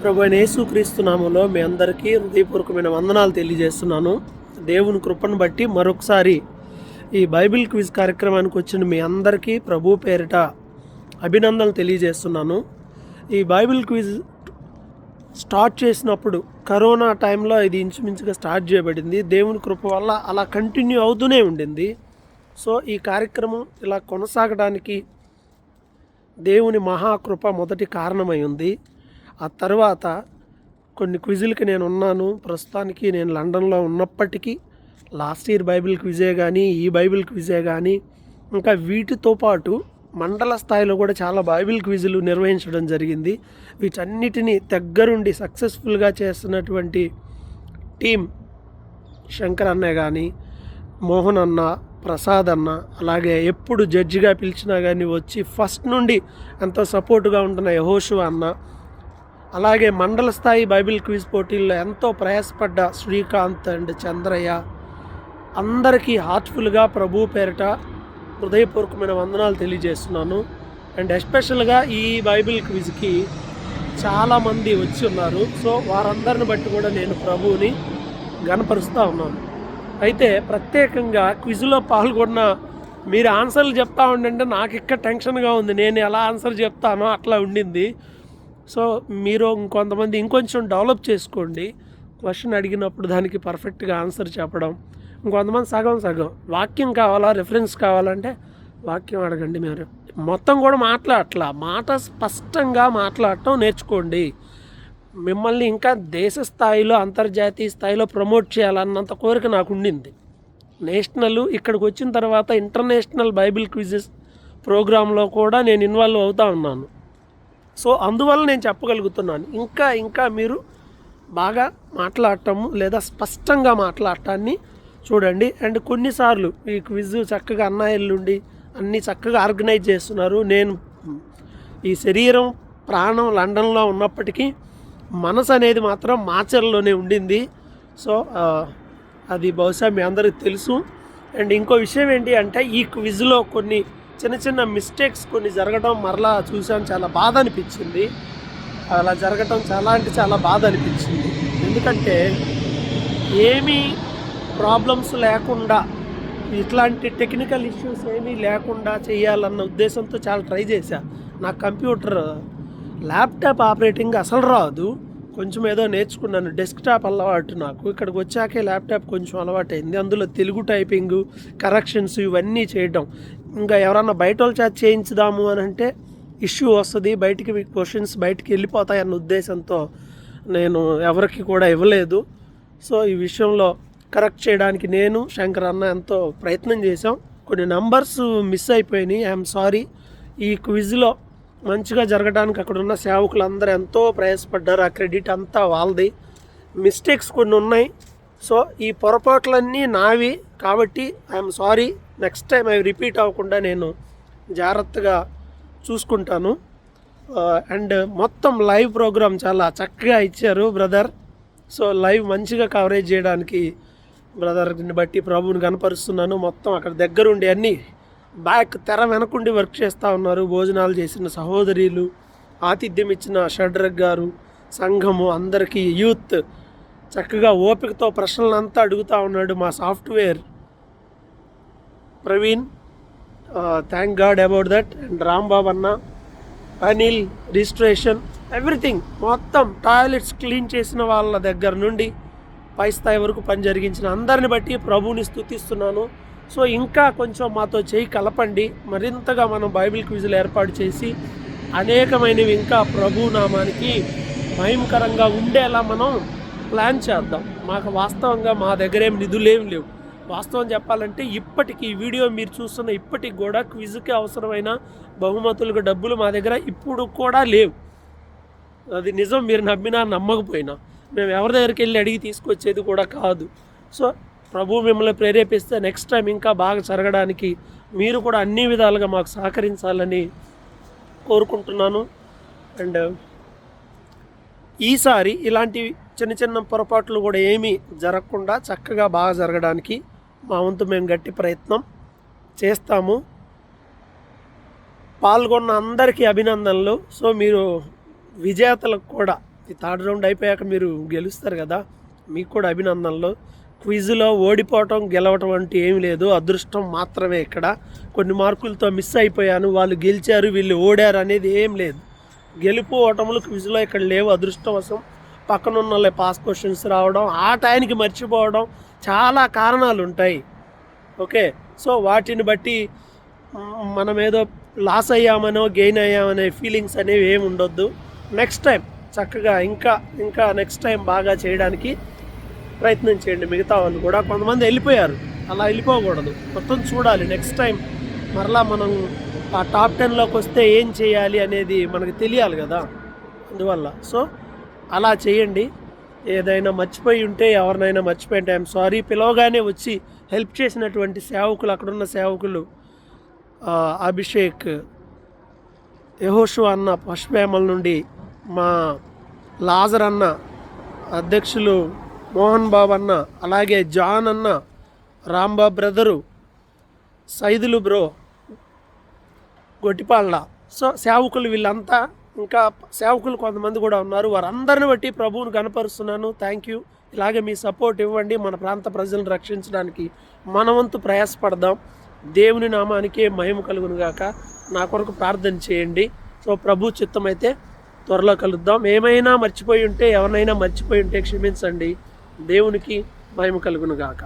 ప్రభువైన యేసుక్రీస్తు నామములో మీ అందరికీ హృదయపూర్వకమైన వందనాలు తెలియజేస్తున్నాను. దేవుని కృపను బట్టి మరొకసారి ఈ బైబిల్ క్విజ్ కార్యక్రమానికి వచ్చిన మీ అందరికీ ప్రభు పేరిట అభినందనలు తెలియజేస్తున్నాను. ఈ బైబిల్ క్విజ్ స్టార్ట్ చేసినప్పుడు కరోనా టైంలో ఇది ఇంచుమించుగా స్టార్ట్ చేయబడింది. దేవుని కృప వల్ల అలా కంటిన్యూ అవుతూనే ఉండింది. సో ఈ కార్యక్రమం ఇలా కొనసాగడానికి దేవుని మహాకృప మొదటి కారణమై ఉంది. ఆ తర్వాత కొన్ని క్విజులకి నేను ఉన్నాను. ప్రస్తుతానికి నేను లండన్లో ఉన్నప్పటికీ లాస్ట్ ఇయర్ బైబిల్ క్విజే కానీ, ఈ బైబిల్ క్విజే కానీ, ఇంకా వీటితో పాటు మండల స్థాయిలో కూడా చాలా బైబిల్ క్విజులు నిర్వహించడం జరిగింది. వీటన్నిటినీ దగ్గరుండి సక్సెస్ఫుల్గా చేస్తున్నటువంటి టీం శంకర్ అన్నయ్య కానీ, మోహన్ అన్న, ప్రసాద్ అన్న, అలాగే ఎప్పుడు జడ్జిగా పిలిచినా కానీ వచ్చి ఫస్ట్ నుండి ఎంతో సపోర్టుగా ఉంటున్న యహోషువ అన్న, అలాగే మండల స్థాయి బైబిల్ క్విజ్ పోటీల్లో ఎంతో ప్రయాసపడ్డ శ్రీకాంత్ అండ్ చంద్రయ్య, అందరికీ హార్ట్ఫుల్గా ప్రభు పేరిట హృదయపూర్వకమైన వందనాలు తెలియజేస్తున్నాను. అండ్ ఎస్పెషల్గా ఈ బైబిల్ క్విజ్కి చాలామంది వచ్చి ఉన్నారు. సో వారందరిని బట్టి కూడా నేను ప్రభువుని గనపరుస్తూ ఉన్నాను. అయితే ప్రత్యేకంగా క్విజ్లో పాల్గొన్న మీరు ఆన్సర్లు చెప్తా ఉండంటే నాకు ఇక్కడ టెన్షన్గా ఉంది. నేను ఎలా ఆన్సర్ చెప్తానో అట్లా ఉండింది. సో మీరు ఇంకొంతమంది ఇంకొంచెం డెవలప్ చేసుకోండి. క్వశ్చన్ అడిగినప్పుడు దానికి పర్ఫెక్ట్గా ఆన్సర్ చెప్పడం. ఇంకొంతమంది సగం వాక్యం కావాలా, రిఫరెన్స్ కావాలంటే వాక్యం అడగండి. మీరు మొత్తం కూడా మాట్లాడట్లా, మాట స్పష్టంగా మాట్లాడటం నేర్చుకోండి. మిమ్మల్ని ఇంకా దేశ స్థాయిలో, అంతర్జాతీయ స్థాయిలో ప్రమోట్ చేయాలన్నంత కోరిక నాకు ఉండింది. నేషనల్ ఇక్కడికి వచ్చిన తర్వాత ఇంటర్నేషనల్ బైబిల్ క్విజెస్ ప్రోగ్రాంలో కూడా నేను ఇన్వాల్వ్ అవుతూ ఉన్నాను. సో అందువల్ల నేను చెప్పగలుగుతున్నాను. ఇంకా మీరు బాగా మాట్లాడటము లేదా స్పష్టంగా మాట్లాడటాన్ని చూడండి. అండ్ కొన్నిసార్లు ఈ క్విజ్ చక్కగా అన్నయ్యలుండి అన్నీ చక్కగా ఆర్గనైజ్ చేస్తున్నారు. నేను ఈ శరీరం ప్రాణం లండన్లో ఉన్నప్పటికీ మనసు అనేది మాత్రం మాచర్లోనే ఉండింది. సో అది బహుశా మీ అందరికీ తెలుసు. అండ్ ఇంకో విషయం ఏంటి అంటే ఈ క్విజ్లో కొన్ని చిన్న మిస్టేక్స్ కొన్ని జరగడం మరలా చూసాను. చాలా బాధ అనిపించింది. అలా జరగటం చాలా బాధ అనిపించింది. ఎందుకంటే ఏమీ ప్రాబ్లమ్స్ లేకుండా, ఇట్లాంటి టెక్నికల్ ఇష్యూస్ ఏమీ లేకుండా చేయాలన్న ఉద్దేశంతో చాలా ట్రై చేశా. నాకు కంప్యూటర్ ల్యాప్టాప్ ఆపరేటింగ్ అసలు రాదు. కొంచెం ఏదో నేర్చుకున్నాను. డెస్క్టాప్ అలవాటు నాకు. ఇక్కడికి వచ్చాకే ల్యాప్టాప్ కొంచెం అలవాటైంది. అందులో తెలుగు టైపింగ్, కరెక్షన్స్ ఇవన్నీ చేయడం. ఇంకా ఎవరన్నా బయట వాళ్ళ చేత చేయించుదాము అని అంటే ఇష్యూ వస్తుంది, బయటికి క్వశ్చన్స్ బయటికి వెళ్ళిపోతాయన్న ఉద్దేశంతో నేను ఎవరికి కూడా ఇవ్వలేదు. సో ఈ విషయంలో కరెక్ట్ చేయడానికి నేను శంకర్ అన్న ఎంతో ప్రయత్నం చేశాం. కొన్ని నంబర్స్ మిస్ అయిపోయినాయి. I'm sorry. ఈ క్విజ్లో మంచిగా జరగడానికి అక్కడ ఉన్న సేవకులందరూ ఎంతో ప్రయాసపడ్డారు. ఆ క్రెడిట్ అంతా వాళ్ళది. మిస్టేక్స్ కొన్ని ఉన్నాయి. సో ఈ పొరపాట్లన్నీ నావి కాబట్టి ఐఎమ్ సారీ. నెక్స్ట్ టైం అవి రిపీట్ అవ్వకుండా నేను జాగ్రత్తగా చూసుకుంటాను. అండ్ మొత్తం లైవ్ ప్రోగ్రామ్ చాలా చక్కగా ఇచ్చారు బ్రదర్. సో లైవ్ మంచిగా కవరేజ్ చేయడానికి బ్రదర్ని బట్టి ప్రభువుని కనపరుస్తున్నాను. మొత్తం అక్కడ దగ్గరుండి అన్నీ బ్యాక్ తెర వెనకుండి వర్క్ చేస్తూ ఉన్నారు. భోజనాలు చేసిన సహోదరులు, ఆతిథ్యం ఇచ్చిన షడ్రగ్ గారు, సంఘము, అందరికీ యూత్ చక్కగా ఓపికతో ప్రశ్నలంతా అడుగుతూ ఉన్నాడు మా software Praveen. Thank God about that. And Rambabu అన్న, అనిల్, రిజిస్ట్రేషన్, ఎవ్రీథింగ్ మొత్తం టాయిలెట్స్ క్లీన్ చేసిన వాళ్ళ దగ్గర నుండి పై స్థాయి వరకు పని జరిగించిన అందరిని బట్టి ప్రభువుని స్తుతిస్తున్నాను. సో ఇంకా కొంచెం మాతో చేయి కలపండి. మరింతగా మనం బైబిల్ క్విజులు ఏర్పాటు చేసి అనేకమైనవి ఇంకా ప్రభు నామానికి మహిమకరంగా ఉండేలా మనం ప్లాన్ చేద్దాం. మాకు వాస్తవంగా మా దగ్గర ఏం నిధులేం లేవు. వాస్తవం చెప్పాలంటే ఇప్పటికీ ఈ వీడియో మీరు చూస్తున్న ఇప్పటికి కూడా క్విజ్కి అవసరమైన బహుమతులకు డబ్బులు మా దగ్గర ఇప్పుడు కూడా లేవు. అది నిజం. మీరు నమ్మినా నమ్మకపోయినా మేము ఎవరి దగ్గరికి వెళ్ళి అడిగి తీసుకొచ్చేది కూడా కాదు. సో ప్రభు మిమ్మల్ని ప్రేరేపిస్తే నెక్స్ట్ టైం ఇంకా బాగా జరగడానికి మీరు కూడా అన్ని విధాలుగా మాకు సహకరించాలని కోరుకుంటున్నాను. అండ్ ఈసారి ఇలాంటి చిన్న పొరపాట్లు కూడా ఏమీ జరగకుండా చక్కగా బాగా జరగడానికి మా వంతు మేము గట్టి ప్రయత్నం చేస్తాము. పాల్గొన్న అందరికీ అభినందనలు. సో మీరు విజేతలకు కూడా ఈ థర్డ్ రౌండ్ అయిపోయాక మీరు గెలుస్తారు కదా, మీకు కూడా అభినందనలు. క్విజ్లో ఓడిపోవటం గెలవటం అంటే ఏమి లేదు, అదృష్టం మాత్రమే. ఇక్కడ కొన్ని మార్కులతో మిస్ అయిపోయాను, వాళ్ళు గెలిచారు వీళ్ళు ఓడారు అనేది ఏం లేదు. గెలుపు ఓటములు క్విజ్లో ఇక్కడ లేవు. అదృష్టవశం పక్కన ఉన్న వాళ్ళే పాస్ క్వశ్చన్స్ రావడం, ఆ టైంకి మర్చిపోవడం, చాలా కారణాలు ఉంటాయి. ఓకే, సో వాటిని బట్టి మనం ఏదో లాస్ అయ్యామనో గెయిన్ అయ్యామనే ఫీలింగ్స్ అనేవి ఏమి ఉండొద్దు. నెక్స్ట్ టైం చక్కగా ఇంకా నెక్స్ట్ టైం బాగా చేయడానికి ప్రయత్నం చేయండి. మిగతా వాళ్ళు కూడా కొంతమంది వెళ్ళిపోయారు, అలా వెళ్ళిపోకూడదు. మొత్తం చూడాలి. నెక్స్ట్ టైం మరలా మనం ఆ టాప్ 10లోకి వస్తే ఏం చేయాలి అనేది మనకు తెలియాలి కదా. అందువల్ల సో అలా చేయండి. ఏదైనా మర్చిపోయి ఉంటే, ఎవరినైనా మర్చిపోయి ఉంటే ఐఎమ్ సారీ. పిలవగానే వచ్చి హెల్ప్ చేసినటువంటి సేవకులు, అక్కడున్న సేవకులు అభిషేక్, యెహోషువ అన్న పశువేమల నుండి, మా లాజర్ అన్న, అధ్యక్షులు మోహన్ బాబు అన్న, అలాగే జాన్ అన్న, Rambabu brother, Saidulu bro, Gottipalla. So సేవకులు వీళ్ళంతా, ఇంకా సేవకులు కొంతమంది కూడా ఉన్నారు. వారందరిని బట్టి ప్రభువును కనపరుస్తున్నాను. Thank you. ఇలాగే మీ సపోర్ట్ ఇవ్వండి. మన ప్రాంత ప్రజలను రక్షించడానికి మనవంతు ప్రయాసపడదాం. దేవుని నామానికి మహిమ కలుగును గాక. నా కొరకు ప్రార్థన చేయండి. సో ప్రభు చిత్తమైతే త్వరలో కలుద్దాం. ఏమైనా మర్చిపోయి ఉంటే, ఎవరినైనా మర్చిపోయి ఉంటే క్షమించండి. దేవునికి మహిమ కలుగును గాక.